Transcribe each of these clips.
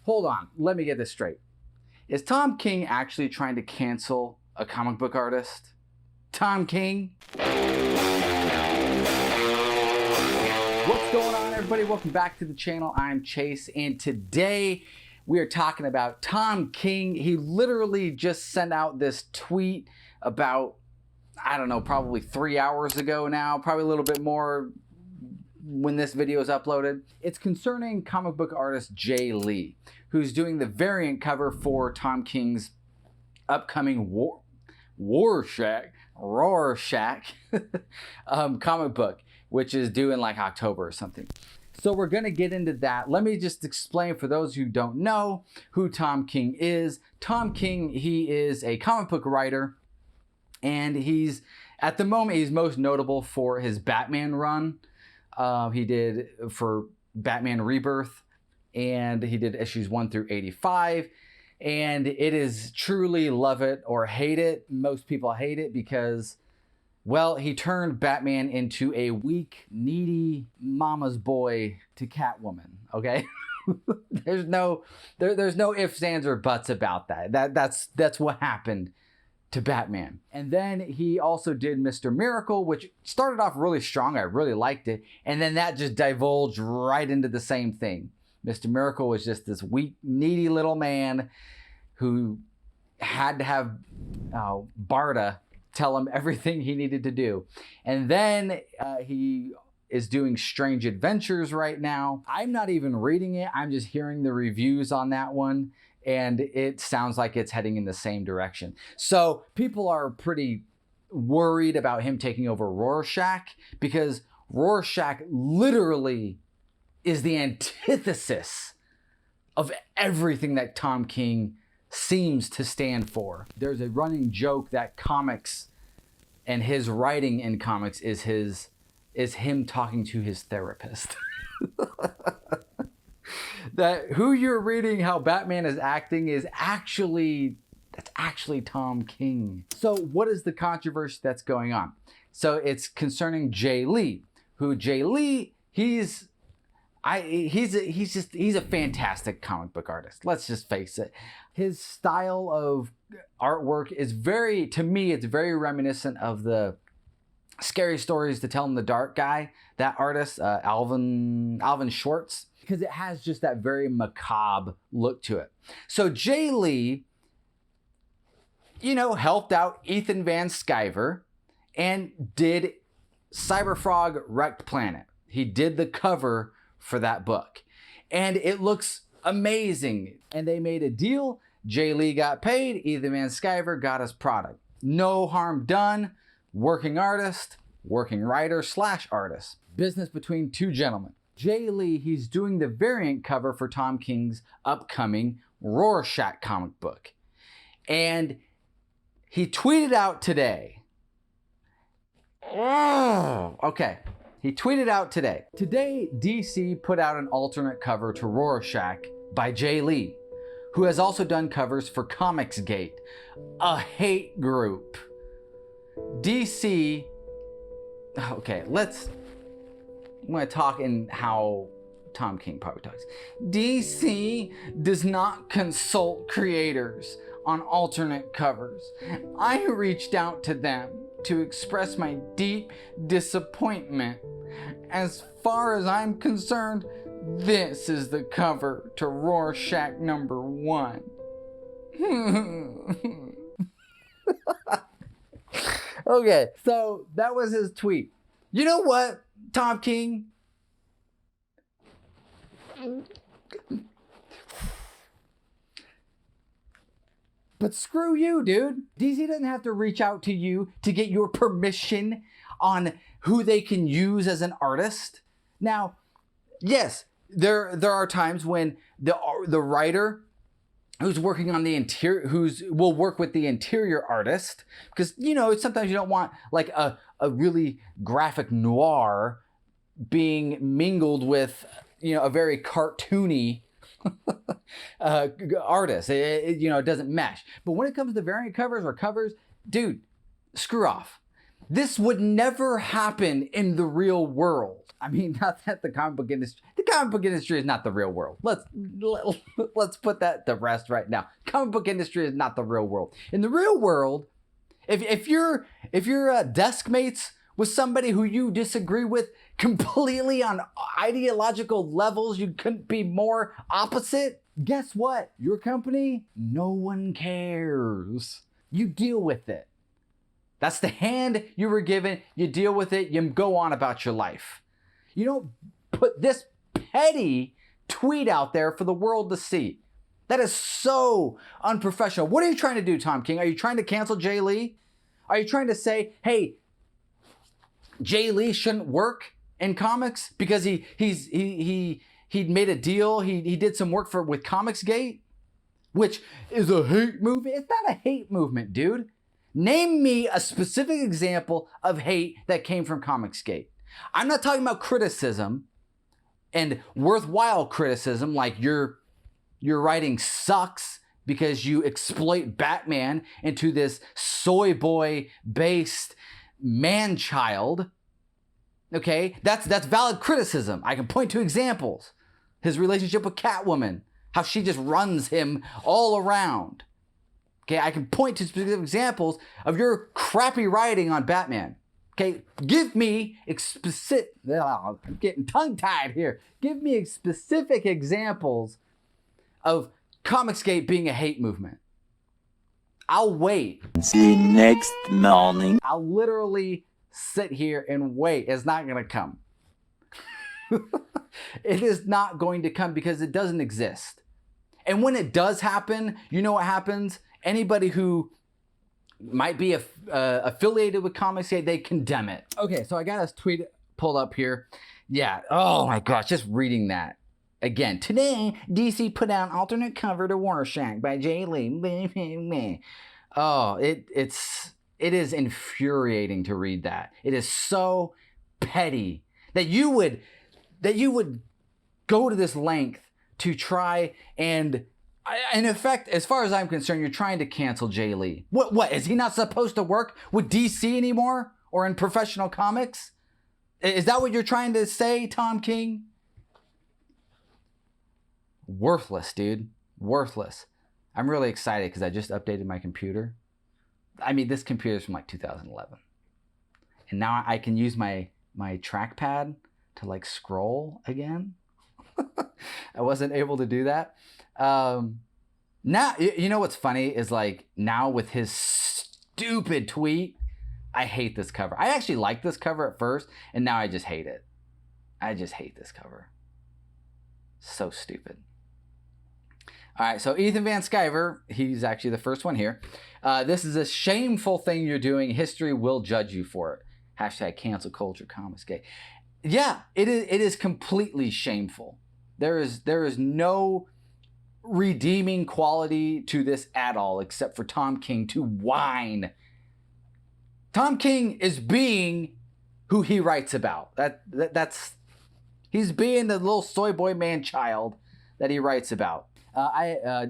Hold on, let me get this straight. Is Tom King actually trying to cancel a comic book artist? Tom King? What's going on, everybody? Welcome back to the channel. I'm Chase, and today we are talking about Tom King. He literally just sent out this tweet about, I don't know, probably 3 hours ago now, probably a little bit more when this video is uploaded. It's concerning comic book artist Jae Lee, who's doing the variant cover for Tom King's upcoming Rorshach comic book, which is due in like October or something. So we're gonna get into that. Let me just explain for those who don't know who Tom King is. Tom King, he is a comic book writer, and he's, at the moment, he's most notable for his Batman run. He did for Batman Rebirth, and he did issues 1 through 85. And it is truly love it or hate it. Most people hate it because, well, he turned Batman into a weak, needy mama's boy to Catwoman, okay? There's no ifs, ands, or buts about that. That's what happened to Batman. And then he also did Mr. Miracle, which started off really strong. I really liked it. And then that just divulged right into the same thing. Mr. Miracle was just this weak, needy little man who had to have Barda tell him everything he needed to do. And then he is doing Strange Adventures right now. I'm not even reading it. I'm just hearing the reviews on that one, and it sounds like it's heading in the same direction. So people are pretty worried about him taking over Rorschach, because Rorschach literally is the antithesis of everything that Tom King seems to stand for. There's a running joke that comics and his writing in comics is him talking to his therapist. That who you're reading how Batman is acting is actually Tom King. So what is the controversy that's going on? So it's concerning Jae Lee, who Jae Lee, he's a fantastic comic book artist. Let's just face it. His style of artwork is to me, it's very reminiscent of the Scary Stories to Tell in the Dark guy, that artist, Alvin Schwartz, because it has just that very macabre look to it. So Jae Lee, helped out Ethan Van Sciver and did Cyberfrog Rekt Planet. He did the cover for that book, and it looks amazing. And they made a deal. Jae Lee got paid, Ethan Van Sciver got his product. No harm done. Working artist, working writer / artist. Business between two gentlemen. Jae Lee, he's doing the variant cover for Tom King's upcoming Rorschach comic book. And he tweeted out today. He tweeted out today. Today, DC put out an alternate cover to Rorschach by Jae Lee, who has also done covers for Comicsgate, a hate group. DC, I'm going to talk in how Tom King probably talks. DC does not consult creators on alternate covers. I reached out to them to express my deep disappointment. As far as I'm concerned, this is the cover to Rorschach #1. Okay, so that was his tweet. You know what, Tom King? But screw you, dude. DC doesn't have to reach out to you to get your permission on who they can use as an artist. Now, yes, there are times when the writer who's working on the interior, will work with the interior artist, because sometimes you don't want like a really graphic noir being mingled with a very cartoony artist. It doesn't mesh. But when it comes to variant covers or covers, dude, screw off. This would never happen in the real world. I mean, not that the comic book industry is not the real world. Let's put that to rest right now. Comic book industry is not the real world. In the real world, if you're desk mates with somebody who you disagree with completely on ideological levels, you couldn't be more opposite. Guess what? Your company, no one cares. You deal with it. That's the hand you were given. You deal with it. You go on about your life. You don't put this petty tweet out there for the world to see. That is so unprofessional. What are you trying to do, Tom King? Are you trying to cancel Jae Lee? Are you trying to say, hey, Jae Lee shouldn't work in comics because he made a deal. He did some work with Comicsgate, which is a hate movement. It's not a hate movement, dude. Name me a specific example of hate that came from Comicsgate. I'm not talking about criticism and worthwhile criticism, like your writing sucks because you exploit Batman into this soy boy based man child. Okay, that's valid criticism. I can point to examples. His relationship with Catwoman, how she just runs him all around. Okay, I can point to specific examples of your crappy writing on Batman. Okay, give me specific, I'm getting tongue-tied here. Give me specific examples of Comicsgate being a hate movement. I'll wait. See you next morning. I'll literally sit here and wait. It's not gonna come. It is not going to come because it doesn't exist. And when it does happen, you know what happens? Anybody who might be affiliated with Comicsgate, they condemn it. Okay, so I got this tweet pulled up here. Yeah, oh my gosh, just reading that. Again, today, DC put out an alternate cover to Rorshach by Jae Lee. Oh, it is infuriating to read that. It is so petty that you would go to this length to try and, in effect, as far as I'm concerned, you're trying to cancel Jae Lee. What, is he not supposed to work with DC anymore or in professional comics? Is that what you're trying to say, Tom King? Worthless, dude. Worthless. I'm really excited because I just updated my computer. I mean, this computer's from like 2011. And now I can use my trackpad to like scroll again. I wasn't able to do that. Now, you know what's funny is like now with his stupid tweet, I hate this cover. I actually liked this cover at first, and now I just hate it. I just hate this cover. So stupid. All right, so Ethan Van Sciver, he's actually the first one here. This is a shameful thing you're doing. History will judge you for it. Hashtag cancel culture Comicsgate. Yeah, it is completely shameful. There is no redeeming quality to this at all, except for Tom King to whine. Tom King is being who he writes about. He's being the little soy boy man child that he writes about.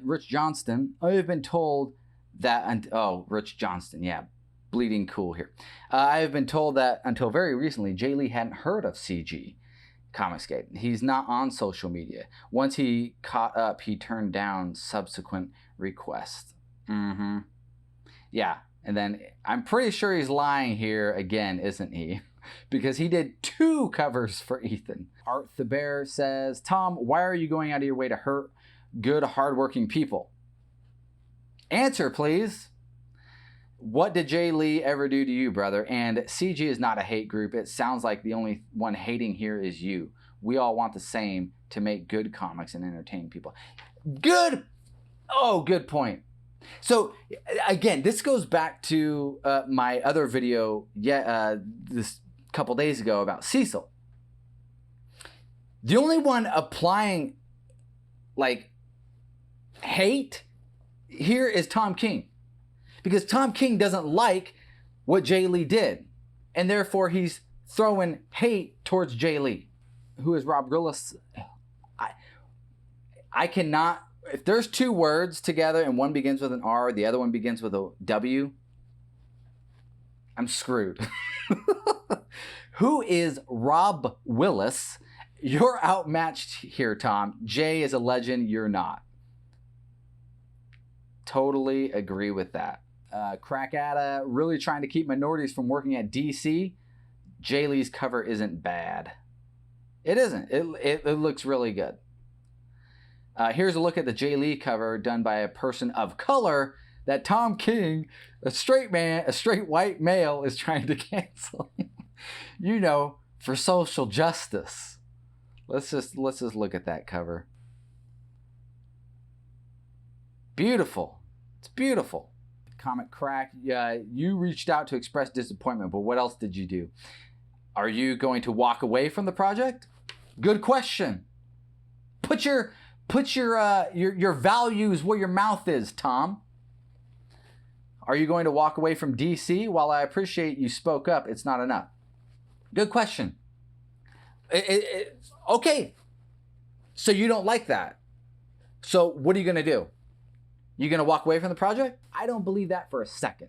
Rich Johnston, I have been told that, Rich Johnston, yeah, bleeding cool here. I have been told that until very recently, Jae Lee hadn't heard of CG, Comicsgate. He's not on social media. Once he caught up, he turned down subsequent requests. Yeah, and then I'm pretty sure he's lying here again, isn't he? Because he did 2 covers for Ethan. Art the Bear says, Tom, why are you going out of your way to hurt good, hardworking people? Answer, please. What did Jae Lee ever do to you, brother? And CG is not a hate group. It sounds like the only one hating here is you. We all want the same, to make good comics and entertain people. Good. Oh, good point. So again, this goes back to my other video this couple days ago about Cecil. The only one applying like hate here is Tom King, because Tom King doesn't like what Jae Lee did, and therefore he's throwing hate towards Jae Lee. Who is Rob Grillis? I cannot, if there's 2 words together and one begins with an R, the other one begins with a W, I'm screwed. Who is Rob Willis? You're outmatched here, Tom. Jay is a legend, you're not. Totally agree with that. Crackada really trying to keep minorities from working at DC. Jae Lee's cover isn't bad. It isn't. It looks really good. Here's a look at the Jae Lee cover done by a person of color that Tom King, a straight white male, is trying to cancel. You know, for social justice. Let's just look at that cover. Beautiful. It's beautiful. Comic Crack, you reached out to express disappointment, but what else did you do? Are you going to walk away from the project? Good question. Put your values where your mouth is, Tom. Are you going to walk away from DC? While I appreciate you spoke up, it's not enough. Good question. Okay. So you don't like that. So what are you going to do? You going to walk away from the project? I don't believe that for a second.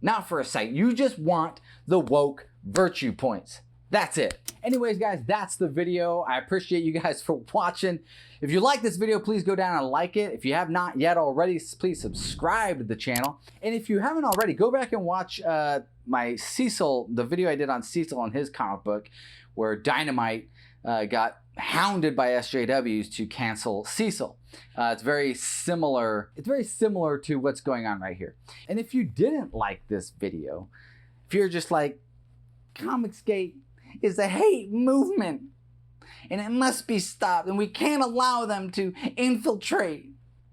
Not for a second. You just want the woke virtue points. That's it. Anyways, guys, that's the video. I appreciate you guys for watching. If you like this video, please go down and like it. If you have not yet already, please subscribe to the channel. And if you haven't already, go back and watch my Cecil, the video I did on Cecil and his comic book, where Dynamite got hounded by SJWs to cancel Cecil. It's very similar to what's going on right here. And if you didn't like this video, if you're just like, Comicsgate is a hate movement and it must be stopped and we can't allow them to infiltrate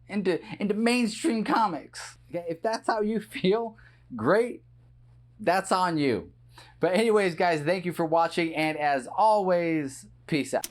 into mainstream comics. Okay? If that's how you feel, great. That's on you. But anyways, guys, thank you for watching, and as always, peace out.